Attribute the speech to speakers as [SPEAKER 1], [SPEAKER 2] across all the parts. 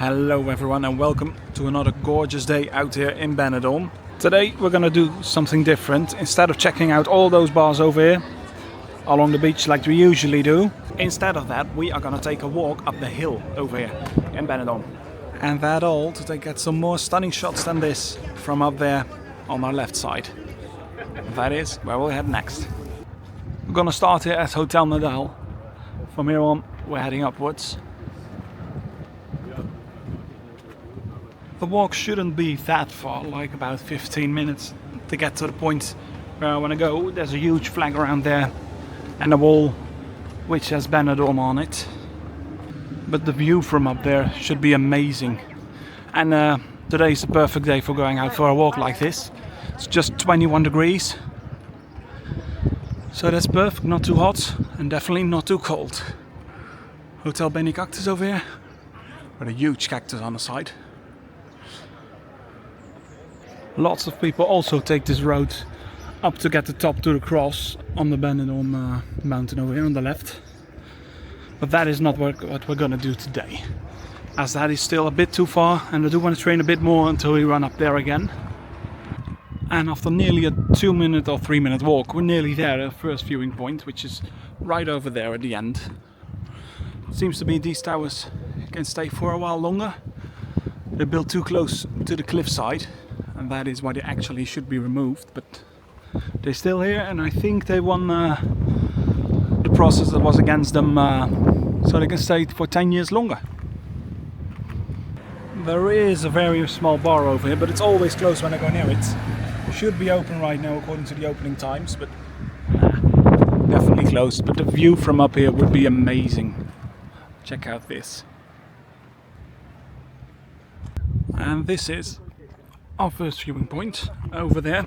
[SPEAKER 1] Hello everyone and welcome to another gorgeous day out here in Benidorm. Today we're gonna do something different. Instead of checking out all those bars over here along the beach like we usually do, instead of that we are gonna take a walk up the hill over here in Benidorm. And that all to get some more stunning shots than this from up there on our left side. That is where we'll head next. We're gonna start here at Hotel Nadal. From here on we're heading upwards. The walk shouldn't be that far, like about 15 minutes to get to the point where I want to go. There's a huge flag around there and a wall which has Benidorm on it. But the view from up there should be amazing. And today's the perfect day for going out for a walk like this. It's just 21 degrees. So that's perfect, not too hot and definitely not too cold. Hotel Benidorm over here with a huge cactus on the side. Lots of people also take this road up to get the top to the cross on the Benidorm mountain over here on the left. But that is not what we're gonna do today, as that is still a bit too far and I do want to train a bit more until we run up there again. And after nearly a 2-minute or 3-minute walk, we're nearly there at the first viewing point, which is right over there at the end. It seems to be these towers can stay for a while longer. They're built too close to the cliffside. And that is why they actually should be removed, but they're still here and I think they won the process that was against them, so they can stay for 10 years longer. There is a very small bar over here, but it's always closed when I go near it. It should be open right now according to the opening times, but definitely closed. But the view from up here would be amazing. Check out this. And this is our first viewing point over there.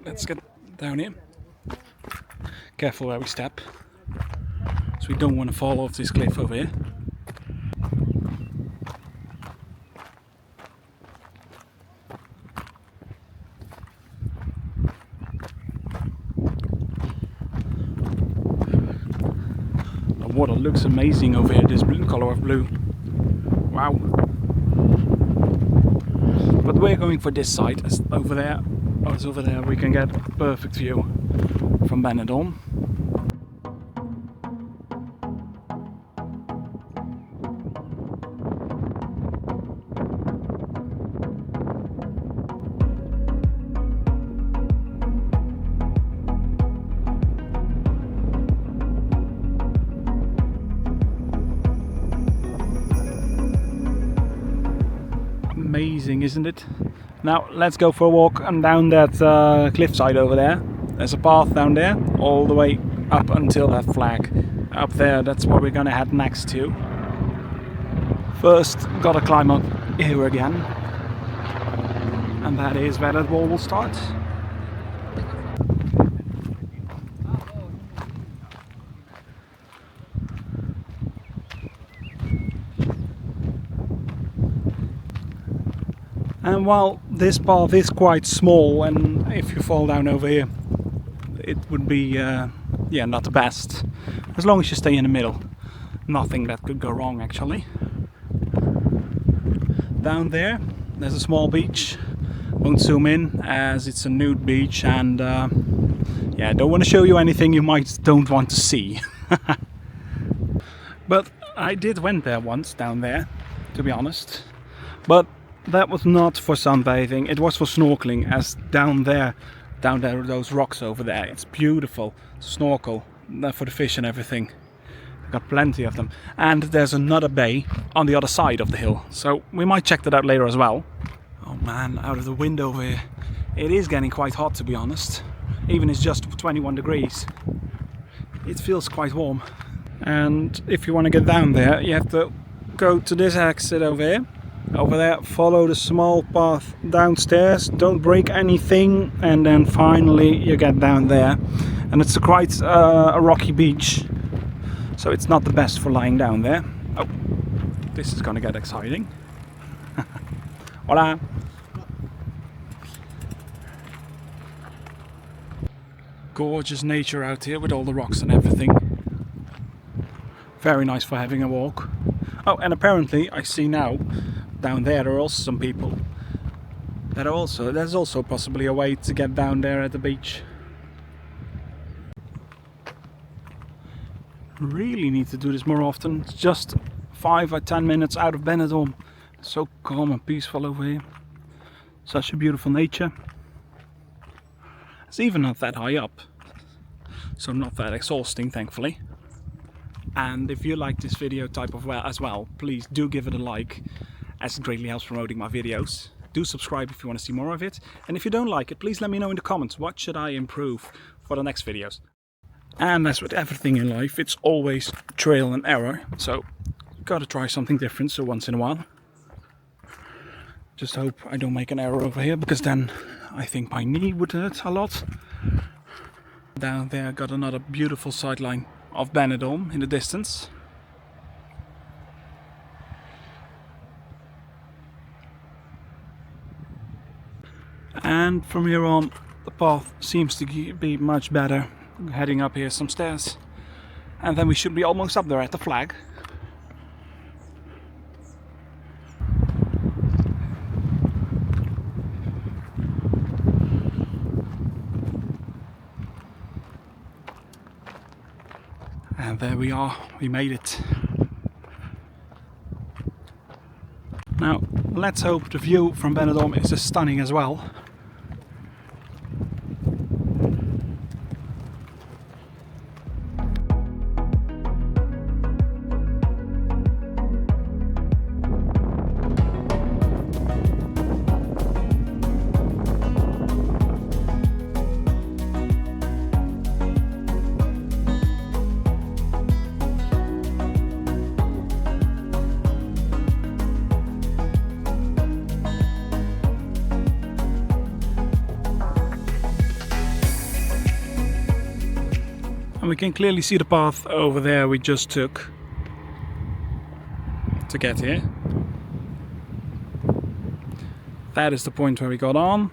[SPEAKER 1] Let's get down here. Careful where we step, so we don't want to fall off this cliff over here. The water looks amazing over here, this blue color of blue. Wow. But we're going for this side, as over there we can get a perfect view from Benidorm. Amazing, isn't it? Now let's go for a walk and down that cliffside over there. There's a path down there all the way up until that flag up there. That's where we're gonna head next to. First gotta climb up here again, and that is where that wall will start. And while this path is quite small, and if you fall down over here, it would be, not the best. As long as you stay in the middle, nothing that could go wrong actually. Down there, there's a small beach. Won't zoom in as it's a nude beach, and don't want to show you anything you don't want to see. But I went there once down there, to be honest. But that was not for sunbathing, it was for snorkeling, as down there those rocks over there, it's beautiful. Snorkel for the fish and everything. Got plenty of them. And there's another bay on the other side of the hill, so we might check that out later as well. Oh man, out of the window over here, it is getting quite hot, to be honest. Even it's just 21 degrees. It feels quite warm. And if you want to get down there, you have to go to this exit over here. Over there, follow the small path downstairs, don't break anything, and then finally you get down there. And it's quite a rocky beach, so it's not the best for lying down there. Oh, this is gonna get exciting. Hola! Gorgeous nature out here with all the rocks and everything. Very nice for having a walk. Oh, and apparently I see now down there are also some people that are also, there's also possibly a way to get down there at the beach. Really need to do this more often. It's just 5 or 10 minutes out of Benidorm. It's so calm and peaceful over here. Such a beautiful nature. It's even not that high up, so not that exhausting, thankfully. And if you like this video type of as well, please do give it a like, as it greatly helps promoting my videos. Do subscribe if you want to see more of it, and if you don't like it, please let me know in the comments what should I improve for the next videos. And as with everything in life, it's always trial and error, so gotta try something different so once in a while. Just hope I don't make an error over here, because then I think my knee would hurt a lot. Down there got another beautiful sideline of Benidorm in the distance. And from here on, the path seems to be much better. Heading up here some stairs, and then we should be almost up there at the flag. And there we are, we made it. Now let's hope the view from Benidorm is as stunning as well. And we can clearly see the path over there we just took to get here. That is the point where we got on,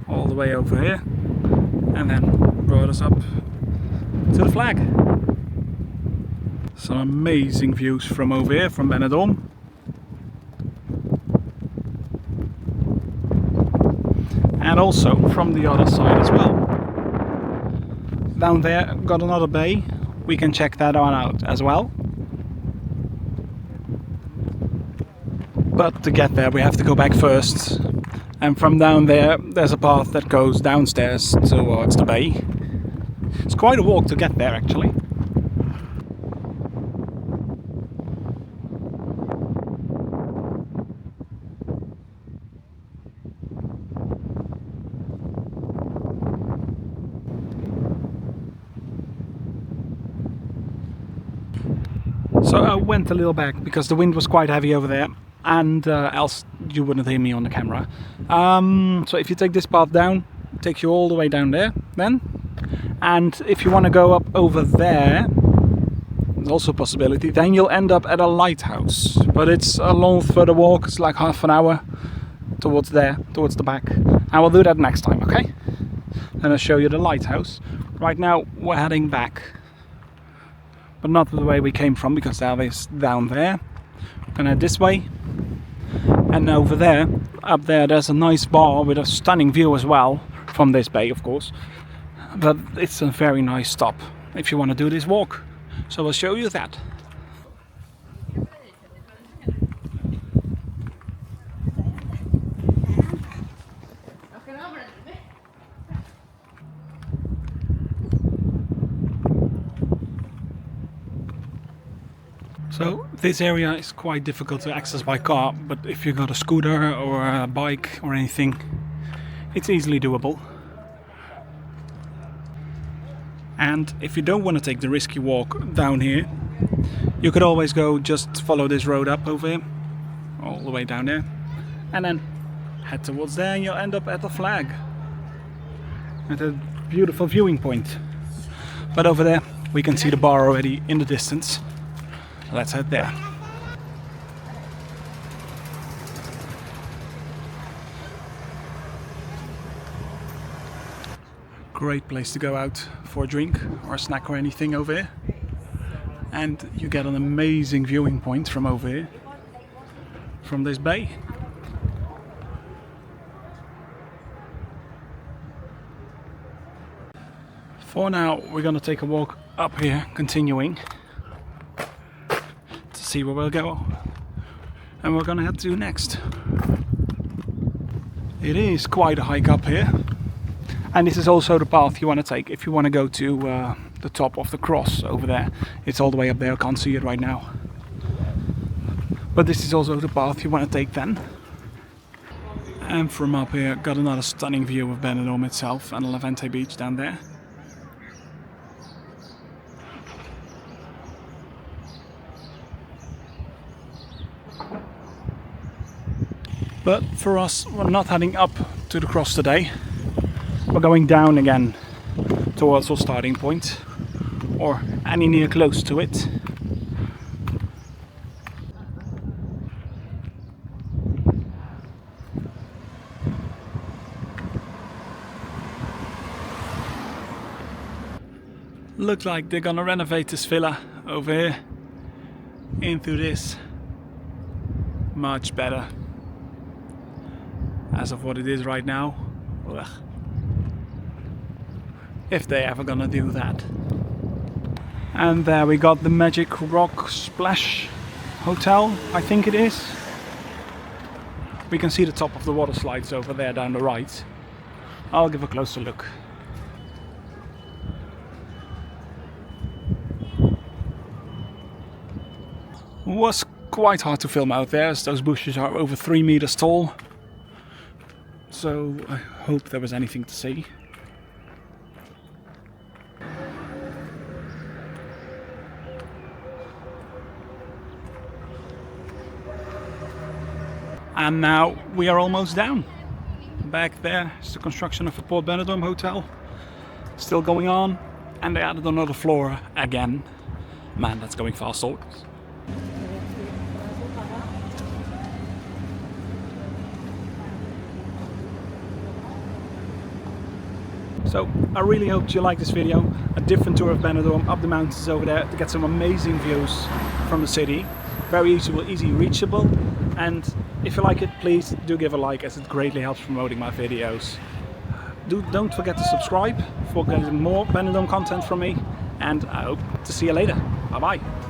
[SPEAKER 1] all the way over here, and then brought us up to the flag. Some amazing views from over here, from Benidorm. And also from the other side as well. Down there got another bay, we can check that one out as well. But to get there we have to go back first, and from down there there's a path that goes downstairs towards the bay. It's quite a walk to get there actually. So I went a little back because the wind was quite heavy over there, and else you wouldn't hear me on the camera. So if you take this path down, it takes you all the way down there then. And if you want to go up over there, there's also a possibility, then you'll end up at a lighthouse. But it's a long further walk, it's like half an hour towards there, towards the back. And we'll do that next time, okay? Then I'll show you the lighthouse. Right now we're heading back. But not the way we came from, because that is down there. We're gonna head this way. And over there, up there, there's a nice bar with a stunning view as well, from this bay of course. But it's a very nice stop if you want to do this walk. So I'll show you that. So this area is quite difficult to access by car, but if you got a scooter or a bike or anything, it's easily doable. And if you don't want to take the risky walk down here, you could always go just follow this road up over here, all the way down there, and then head towards there and you'll end up at the flag, at a beautiful viewing point. But over there we can see the bar already in the distance. Let's head there. Great place to go out for a drink or a snack or anything over here. and you get an amazing viewing point from over here, from this bay. For now, we're gonna take a walk up here, continuing to see where we'll go, and we're gonna head to next. It is quite a hike up here, and this is also the path you want to take if you want to go to the top of the cross over there. It's all the way up there, I can't see it right now. But this is also the path you want to take then. And from up here, got another stunning view of Benidorm itself and Levante Beach down there. But for us, we're not heading up to the cross today. We're going down again towards our starting point, or any near close to it. Looks like they're gonna renovate this villa over here into this. Much better as of what it is right now. Ugh. If they ever gonna do that. And there we got the Magic Rock Splash Hotel, I think it is. We can see the top of the water slides over there down the right. I'll give a closer look. Was quite hard to film out there, as those bushes are over 3 meters tall. So I hope there was anything to see. And now we are almost down. Back there is the construction of the Port Benidorm Hotel. Still going on, and they added another floor again. Man, that's going fast always. So I really hope you like this video. A different tour of Benidorm, up the mountains over there to get some amazing views from the city. Very easy reachable, and if you like it, please do give a like, as it greatly helps promoting my videos. Don't forget to subscribe for getting more Benidorm content from me, and I hope to see you later. Bye bye.